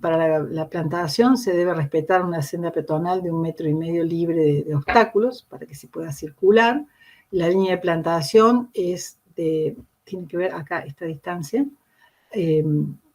Para la plantación se debe respetar una senda peatonal de 1,5 metros libre de obstáculos para que se pueda circular. La línea de plantación tiene que ver acá esta distancia,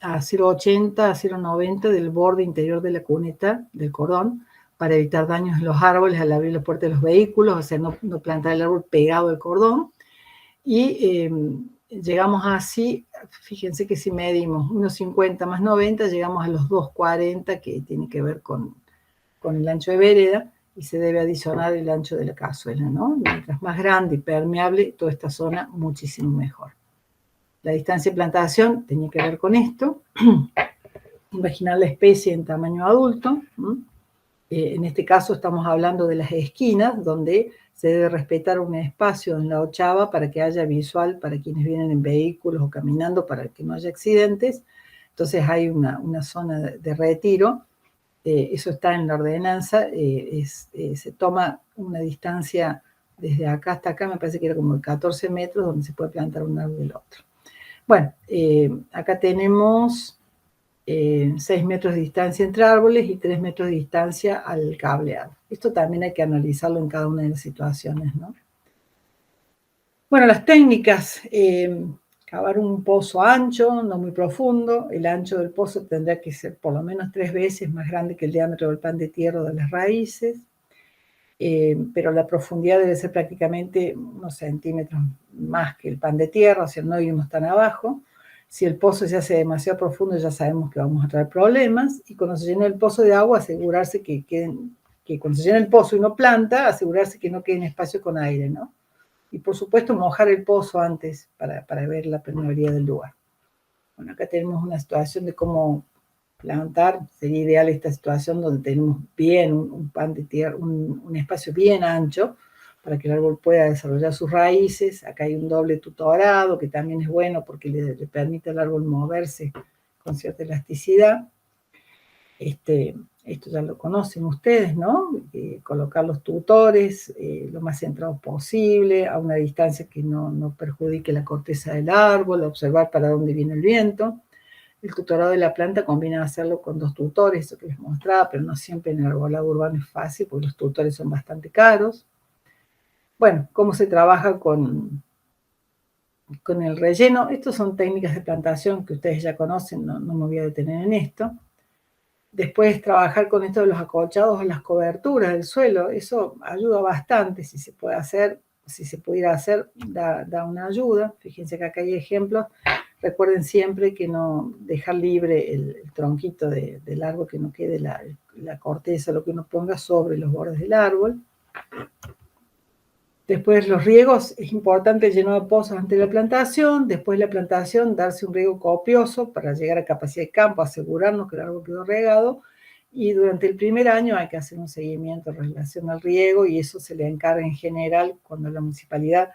a 0,80 a 0,90 del borde interior de la cuneta del cordón, para evitar daños en los árboles al abrir la puerta de los vehículos, o sea, no plantar el árbol pegado al cordón. Y llegamos así, fíjense que si medimos 1,50 más 90, llegamos a los 2,40, que tiene que ver con el ancho de vereda, y se debe adicionar el ancho de la cazuela, ¿no? Mientras más grande y permeable toda esta zona, muchísimo mejor. La distancia de plantación tenía que ver con esto. Imaginar la especie en tamaño adulto. En este caso estamos hablando de las esquinas, donde se debe respetar un espacio en la ochava para que haya visual para quienes vienen en vehículos o caminando, para que no haya accidentes. Entonces hay una zona de retiro. Eso está en la ordenanza. Se toma una distancia desde acá hasta acá, me parece que era como de 14 metros, donde se puede plantar un árbol del otro. Bueno, acá tenemos 6 metros de distancia entre árboles y 3 metros de distancia al cableado. Esto también hay que analizarlo en cada una de las situaciones, ¿no? Bueno, las técnicas: cavar un pozo ancho, no muy profundo. El ancho del pozo tendrá que ser por lo menos 3 veces más grande que el diámetro del pan de tierra de las raíces, pero la profundidad debe ser prácticamente unos centímetros más que el pan de tierra, o sea, no irnos tan abajo. Si el pozo se hace demasiado profundo, ya sabemos que vamos a traer problemas. Y cuando se llene el pozo de agua, asegurarse que cuando se llene el pozo y no planta, asegurarse que no quede en espacio con aire, ¿no? Y por supuesto, mojar el pozo antes para ver la permeabilidad del lugar. Bueno, acá tenemos una situación de cómo plantar. Sería ideal esta situación donde tenemos bien un pan de tierra, un espacio bien ancho, para que el árbol pueda desarrollar sus raíces. Acá hay un doble tutorado, que también es bueno porque le permite al árbol moverse con cierta elasticidad. Esto ya lo conocen ustedes, ¿no? Colocar los tutores lo más centrados posible, a una distancia que no perjudique la corteza del árbol, observar para dónde viene el viento. El tutorado de la planta conviene hacerlo con 2 tutores, eso que les mostraba, pero no siempre en el arbolado urbano es fácil, porque los tutores son bastante caros. Bueno, ¿cómo se trabaja con el relleno? Estas son técnicas de plantación que ustedes ya conocen, no me voy a detener en esto. Después, trabajar con esto de los acolchados o las coberturas del suelo, eso ayuda bastante. Si se puede hacer, si se pudiera hacer, da una ayuda. Fíjense que acá hay ejemplos. Recuerden siempre que no dejar libre el tronquito del árbol, que no quede la corteza, lo que uno ponga sobre los bordes del árbol. Después, los riegos: es importante el llenado de pozos antes de la plantación. Después de la plantación, darse un riego copioso para llegar a capacidad de campo, asegurarnos que el árbol quedó regado. Y durante el primer año hay que hacer un seguimiento en relación al riego, y eso se le encarga en general cuando la municipalidad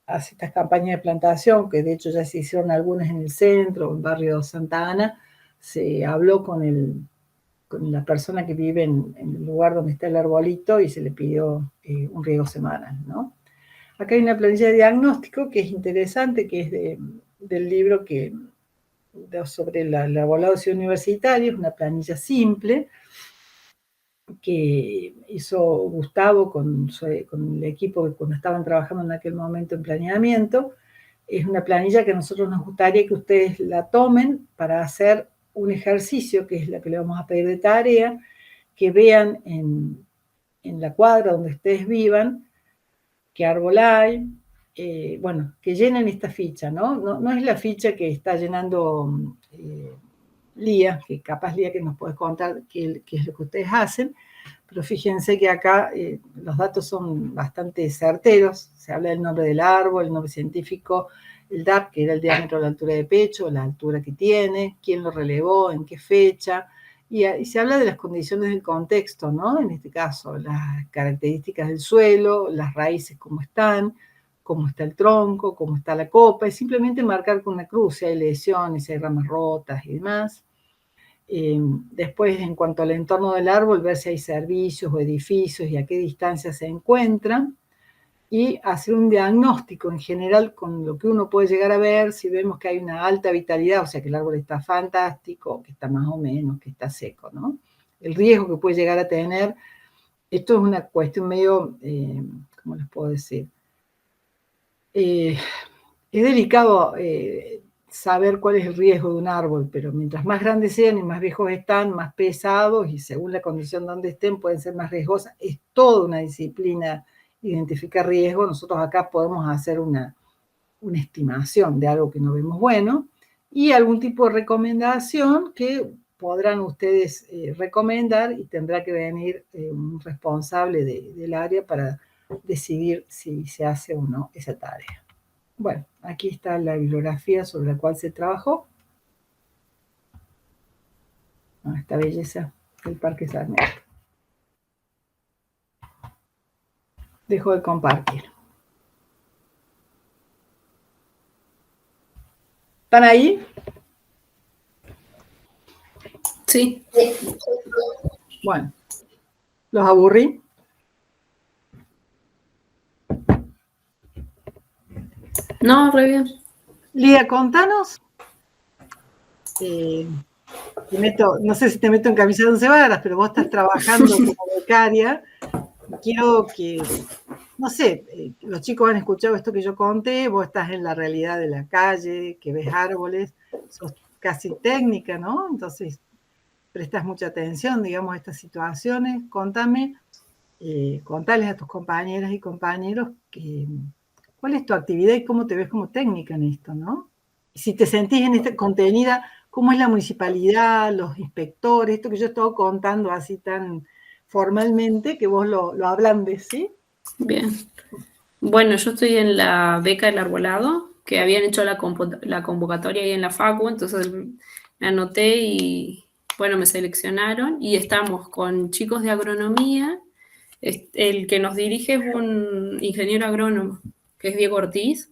hace estas campañas de plantación, que de hecho ya se hicieron algunas en el centro, en el barrio Santa Ana. Se habló con la persona que vive en el lugar donde está el arbolito y se le pidió un riego semanal, ¿no? Acá hay una planilla de diagnóstico que es interesante, que es del libro sobre el arbolado universitario. Es una planilla simple que hizo Gustavo con el equipo que cuando estaban trabajando en aquel momento en planeamiento. Es una planilla que a nosotros nos gustaría que ustedes la tomen para hacer un ejercicio, que es la que le vamos a pedir de tarea, que vean en la cuadra donde ustedes vivan qué árbol hay. Bueno, que llenen esta ficha, ¿no? No es la ficha que está llenando Lía, que capaz Lía que nos puede contar qué es lo que ustedes hacen, pero fíjense que acá los datos son bastante certeros. Se habla del nombre del árbol, el nombre científico, el DAP, que era el diámetro de la altura de pecho, la altura que tiene, quién lo relevó, en qué fecha, y se habla de las condiciones del contexto, ¿no? En este caso, las características del suelo, las raíces cómo están, cómo está el tronco, cómo está la copa, y simplemente marcar con una cruz si hay lesiones, si hay ramas rotas y demás. Después, en cuanto al entorno del árbol, ver si hay servicios o edificios y a qué distancia se encuentran. y hacer un diagnóstico en general con lo que uno puede llegar a ver, si vemos que hay una alta vitalidad, o sea que el árbol está fantástico, que está más o menos, que está seco, ¿no? El riesgo que puede llegar a tener, esto es una cuestión medio, ¿cómo les puedo decir? Es delicado saber cuál es el riesgo de un árbol, pero mientras más grandes sean y más viejos están, más pesados y según la condición donde estén pueden ser más riesgosas. Es toda una disciplina identificar riesgo. Nosotros acá podemos hacer una estimación de algo que no vemos bueno y algún tipo de recomendación que podrán ustedes recomendar y tendrá que venir un responsable del área para decidir si se hace o no esa tarea. Bueno, aquí está la bibliografía sobre la cual se trabajó. Esta belleza del Parque Sarmiento. Dejo de compartir. ¿Están ahí? Sí. Bueno, ¿los aburrí? No, re bien. Lía, contanos. No sé si te meto en camisa de 11 varas, pero vos estás trabajando como becaria. Quiero que, no sé, los chicos han escuchado esto que yo conté, vos estás en la realidad de la calle, que ves árboles, sos casi técnica, ¿no? Entonces, prestas mucha atención, digamos, a estas situaciones. Contame, contales a tus compañeras y compañeros cuál es tu actividad y cómo te ves como técnica en esto, ¿no? Y si te sentís en esta contenida, ¿cómo es la municipalidad, los inspectores, esto que yo estoy contando así tan formalmente, que vos lo ablandes, ¿sí? Bien. Bueno, yo estoy en la beca del arbolado, que habían hecho la convocatoria ahí en la Facu, entonces me anoté y, bueno, me seleccionaron y estamos con chicos de agronomía. El que nos dirige es un ingeniero agrónomo, que es Diego Ortiz.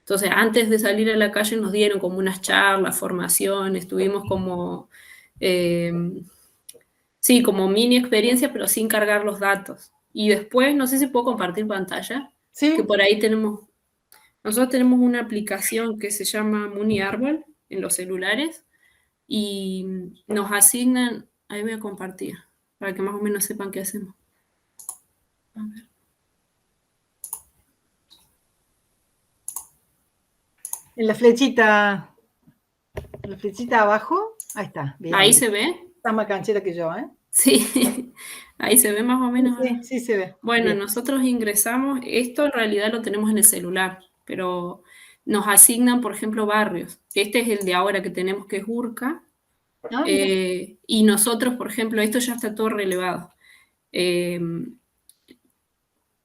Entonces, antes de salir a la calle nos dieron como unas charlas, formaciones, tuvimos como, sí, como mini experiencia, pero sin cargar los datos. Y después, no sé si puedo compartir pantalla, ¿Sí? que por ahí nosotros tenemos una aplicación que se llama Muni Árbol en los celulares y nos asignan, ahí voy a compartir, para que más o menos sepan qué hacemos. A ver. En la flechita abajo, ahí está, bien. Ahí se ve. Está más canchera que yo, ¿eh? Sí, ahí se ve más o menos. Sí, se ve. Bueno, bien. nosotros ingresamos, esto en realidad lo tenemos en el celular, pero nos asignan, por ejemplo, barrios. Este es el de ahora que tenemos, que es Urca, y nosotros, por ejemplo, esto ya está todo relevado.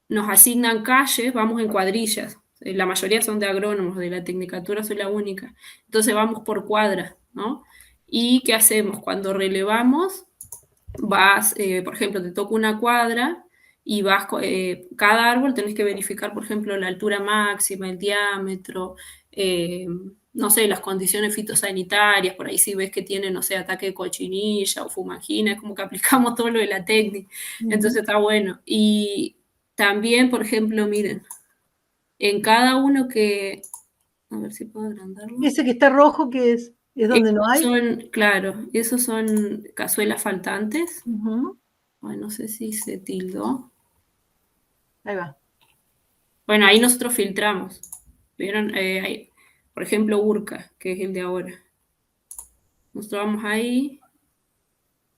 Nos asignan calles, vamos en cuadrillas. La mayoría son de agrónomos, de la tecnicatura soy la única. Entonces vamos por cuadras, ¿no? ¿Y qué hacemos? Cuando relevamos, vas, por ejemplo, te toca una cuadra y vas, cada árbol tenés que verificar, por ejemplo, la altura máxima, el diámetro, no sé, las condiciones fitosanitarias, por ahí si ves que tiene, no sé, ataque de cochinilla o fumagina, es como que aplicamos todo lo de la técnica, entonces está bueno. Y también, por ejemplo, miren, en cada uno que, a ver si puedo agrandarlo. Ese que está rojo, ¿qué es? ¿Es donde no hay? Claro, esos son cazuelas faltantes. Ay, no sé si se tildó. Ahí va. Bueno, ahí nosotros filtramos. ¿Vieron? Por ejemplo, Urca, que es el de ahora. Nosotros vamos ahí.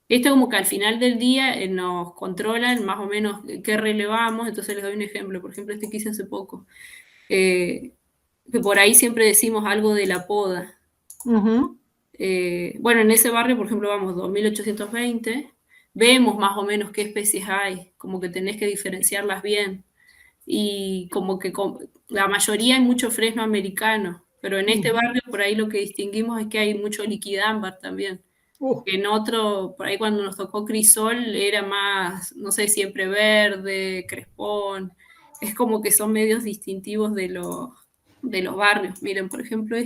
Esto como que al final del día nos controlan más o menos qué relevamos. Entonces les doy un ejemplo. Por ejemplo, este que hice hace poco. Que por ahí siempre decimos algo de la poda. Bueno, en ese barrio, por ejemplo, vamos 2820. Vemos más o menos qué especies hay. Como que tenés que diferenciarlas bien. Y como que la mayoría hay mucho fresno americano, pero en este barrio por ahí lo que distinguimos es que hay mucho liquidámbar también. En otro, por ahí cuando nos tocó crisol era más, no sé, siempre verde, crespón, es como que son medios distintivos de los barrios. Miren, por ejemplo,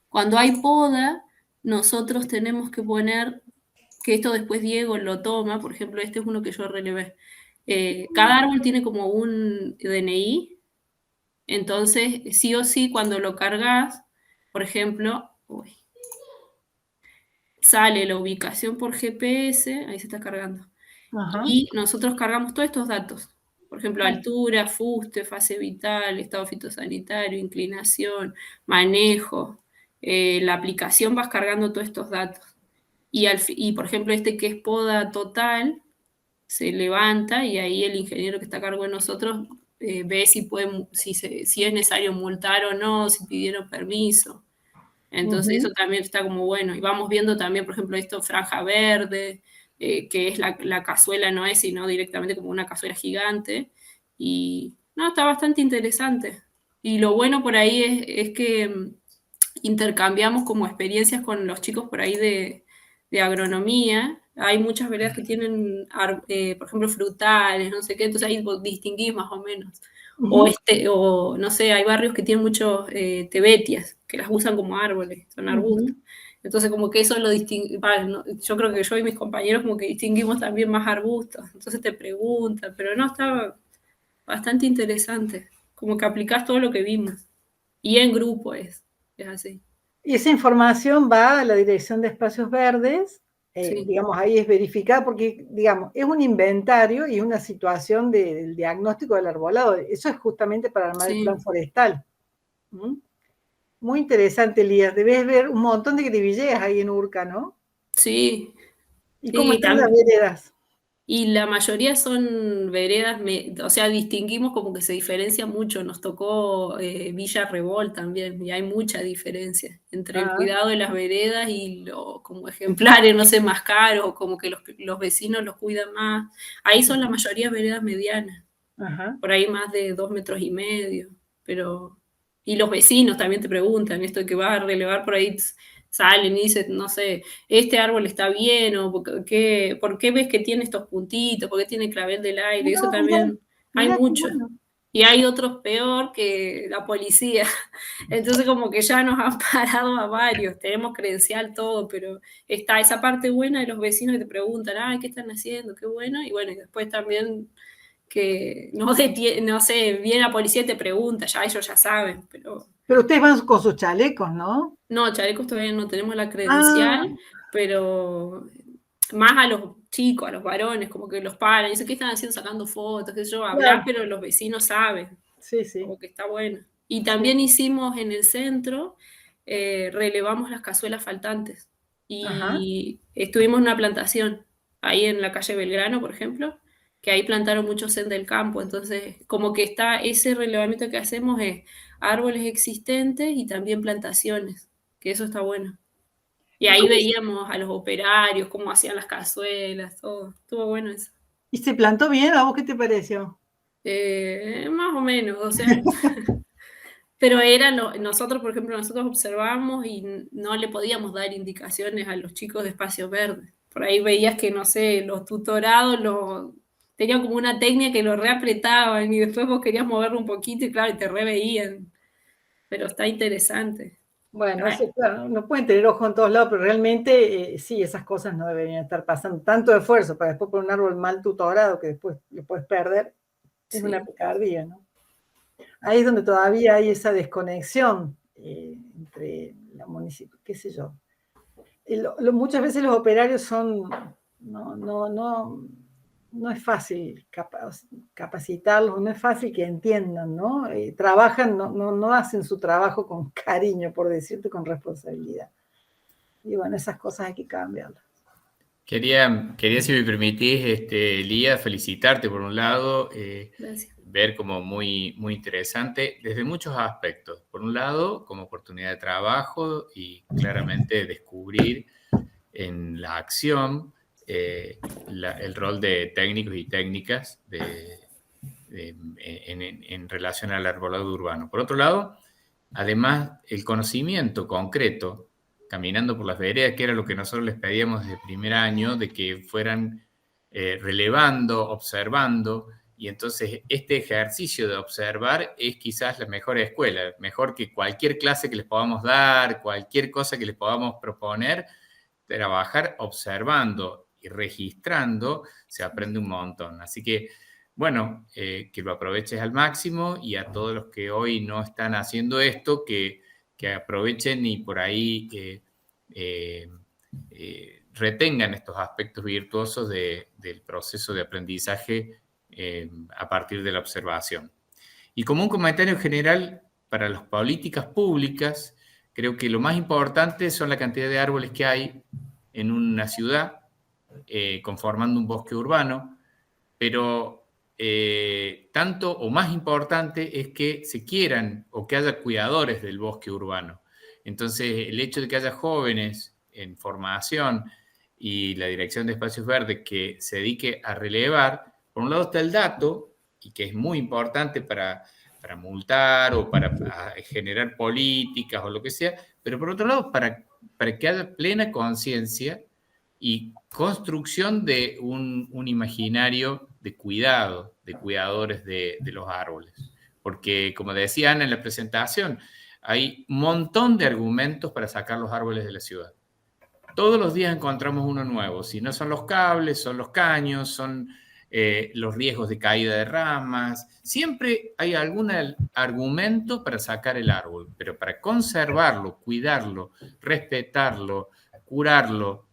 cuando hay poda, nosotros tenemos que poner, que esto después Diego lo toma, por ejemplo, este es uno que yo relevé. Cada árbol tiene como un DNI, Entonces, sí o sí, cuando lo cargas, por ejemplo, sale la ubicación por GPS, ahí se está cargando, Ajá. y nosotros cargamos todos estos datos. Por ejemplo, altura, fuste, fase vital, estado fitosanitario, inclinación, manejo. La aplicación vas cargando todos estos datos. Y por ejemplo, este que es poda total, se levanta y ahí el ingeniero que está a cargo de nosotros ve si es necesario multar o no, si pidieron permiso. Entonces Ujú. eso también está como bueno. Y vamos viendo también, por ejemplo, esto franja verde, que es la cazuela, no es sino directamente como una cazuela gigante. Y no, está bastante interesante. Y lo bueno por ahí es que intercambiamos como experiencias con los chicos por ahí de agronomía. Hay muchas veredas que tienen, por ejemplo, frutales, no sé qué, entonces ahí vos distinguís más o menos. Ujú. O no sé, hay barrios que tienen muchos tebetias, que las usan como árboles, son arbustos. Ujú. Entonces como que eso lo distingue, no, yo creo que yo y mis compañeros como que distinguimos también más arbustos. Entonces te preguntan, pero no, está bastante interesante. Como que aplicás todo lo que vimos. Y en grupo es así. Y esa información va a la Dirección de Espacios Verdes, Sí, digamos, ahí es verificada porque, digamos, es un inventario y una situación del diagnóstico del arbolado. Eso es justamente para armar el sí, plan forestal. ¿Mm? Muy interesante, Elías. Debes ver un montón de grivilleas ahí en Urca, ¿no? sí, ¿Y cómo sí, están las veredas? y la mayoría son veredas, o sea, distinguimos como que se diferencia mucho. Nos tocó Villa Rebol también, y hay mucha diferencia entre el Ah, cuidado de las veredas y como ejemplares, no sé, más caros, como que los vecinos los cuidan más. Ahí son la mayoría veredas medianas, ajá. por ahí más de 2,5 metros, pero... Y los vecinos también te preguntan, esto de que vas a relevar por ahí, salen y dicen, no sé, este árbol está bien, o por qué ves que tiene estos puntitos, por qué tiene clavel del aire, Mira, eso mira, también hay mira qué mucho. bueno. Y hay otros peor que la policía. Entonces como que ya nos han parado a varios, tenemos credencial todo, pero está esa parte buena de los vecinos que te preguntan, ay, ¿qué están haciendo? Qué bueno. Y bueno, y después también que no sé, viene la policía y te pregunta, ya ellos ya saben, pero Pero ustedes van con sus chalecos, ¿no? no, chalecos todavía no tenemos la Ah, credencial, pero más a los chicos, a los varones, como que los paran, y dicen, ¿qué están haciendo sacando fotos? ¿Qué sé yo? Hablar, claro. pero los vecinos saben, Sí, sí, como que está bueno. Y sí. también hicimos en el centro, relevamos las cazuelas faltantes Ajá. y estuvimos en una plantación, ahí en la calle Belgrano, por ejemplo, que ahí plantaron muchos zen del campo, entonces como que está ese relevamiento que hacemos es árboles existentes y también plantaciones, que eso está bueno. Y ¿Y ahí cómo veíamos a los operarios, cómo hacían las cazuelas, todo, estuvo bueno eso. y se plantó bien? ¿A vos qué te pareció? Más o menos, o sea, pero nosotros, por ejemplo, nosotros observamos y no le podíamos dar indicaciones a los chicos de espacio verde. Por ahí veías que, no sé, los tutorados tenían como una técnica que lo reapretaban y después vos querías moverlo un poquito y claro, y te reveían. Pero está interesante. Bueno, Ay, eso claro, no pueden tener ojo en todos lados, pero realmente sí, esas cosas no deberían estar pasando. Tanto esfuerzo para después por un árbol mal tutorado que después lo puedes perder, es una sí, picardía, ¿no? Ahí es donde todavía hay esa desconexión entre la municipio, qué sé yo. Muchas veces los operarios son, no es fácil capacitarlos, no es fácil que entiendan, ¿no? Trabajan, no hacen su trabajo con cariño, por decirte, con responsabilidad. Y bueno, esas cosas hay que cambiarlas. Quería, si me permitís, Elías, felicitarte por un lado, gracias. ver como muy, muy interesante desde muchos aspectos. Por un lado, como oportunidad de trabajo y claramente descubrir en la acción el rol de técnicos y técnicas en relación al arbolado urbano. Por otro lado, además, el conocimiento concreto, caminando por las veredas, que era lo que nosotros les pedíamos desde el primer año, de que fueran relevando, observando, y entonces este ejercicio de observar es quizás la mejor escuela, mejor que cualquier clase que les podamos dar, cualquier cosa que les podamos proponer, trabajar observando y registrando, se aprende un montón. Así que bueno, que lo aproveches al máximo, y a todos los que hoy no están haciendo esto, que aprovechen y por ahí retengan estos aspectos virtuosos del proceso de aprendizaje a partir de la observación. Y como un comentario general para las políticas públicas, creo que lo más importante son la cantidad de árboles que hay en una ciudad, conformando un bosque urbano, pero tanto o más importante es que se quieran o que haya cuidadores del bosque urbano. Entonces, el hecho de que haya jóvenes en formación y la Dirección de Espacios Verdes que se dedique a relevar, por un lado está el dato, y que es muy importante para multar o para generar políticas o lo que sea, pero por otro lado, para que haya plena conciencia y construcción de un imaginario de cuidado, de cuidadores de los árboles. Porque, como decía Ana en la presentación, hay un montón de argumentos para sacar los árboles de la ciudad. Todos los días encontramos uno nuevo. Si no son los cables, son los caños, son los riesgos de caída de ramas. Siempre hay algún argumento para sacar el árbol, pero para conservarlo, cuidarlo, respetarlo, curarlo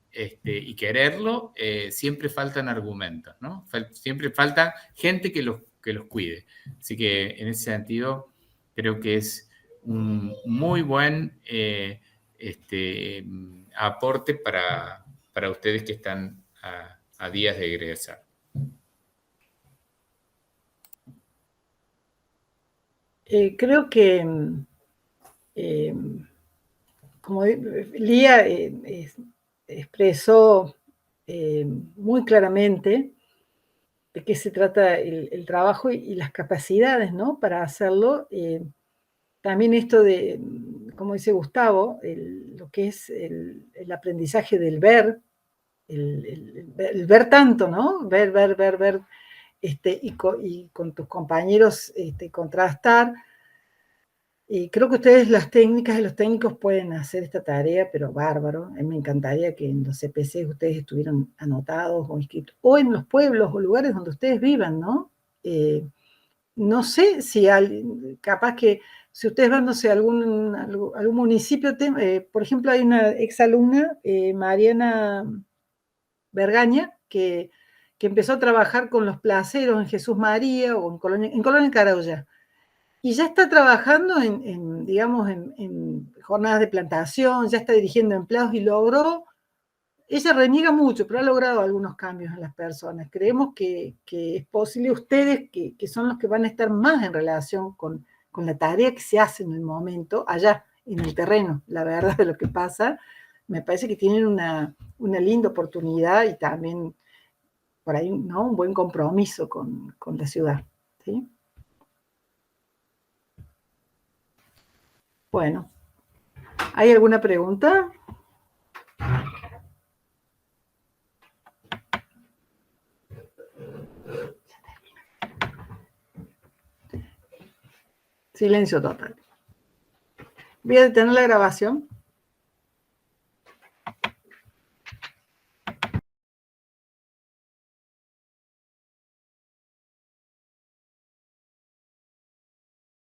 y quererlo, siempre faltan argumentos, ¿no? Siempre falta gente que los cuide. Así que en ese sentido creo que es un muy buen aporte para ustedes que están a días de egresar. Creo que, como Lía expresó muy claramente de qué se trata el trabajo y las capacidades, ¿no?, para hacerlo. También esto de, como dice Gustavo, lo que es el aprendizaje del ver, el ver tanto, ¿no? Ver, y con tus compañeros contrastar. Y creo que ustedes, las técnicas y los técnicos, pueden hacer esta tarea, pero bárbaro. A mí me encantaría que en los CPC ustedes estuvieran anotados o inscritos, o en los pueblos o lugares donde ustedes vivan, ¿no? No sé si capaz que si ustedes van, no sé, algún municipio, por ejemplo, hay una exalumna, Mariana Bergaña, que empezó a trabajar con los placeros en Jesús María o en Colonia Carolla. Y ya está trabajando digamos, en jornadas de plantación, ya está dirigiendo empleados y ella reniega mucho, pero ha logrado algunos cambios en las personas. Creemos que es posible. Ustedes, que son los que van a estar más en relación con la tarea que se hace en el momento, allá en el terreno, la verdad de lo que pasa, me parece que tienen una linda oportunidad y también por ahí, ¿no?, un buen compromiso con la ciudad, ¿sí? Bueno, ¿hay alguna pregunta? Silencio total. Voy a detener la grabación.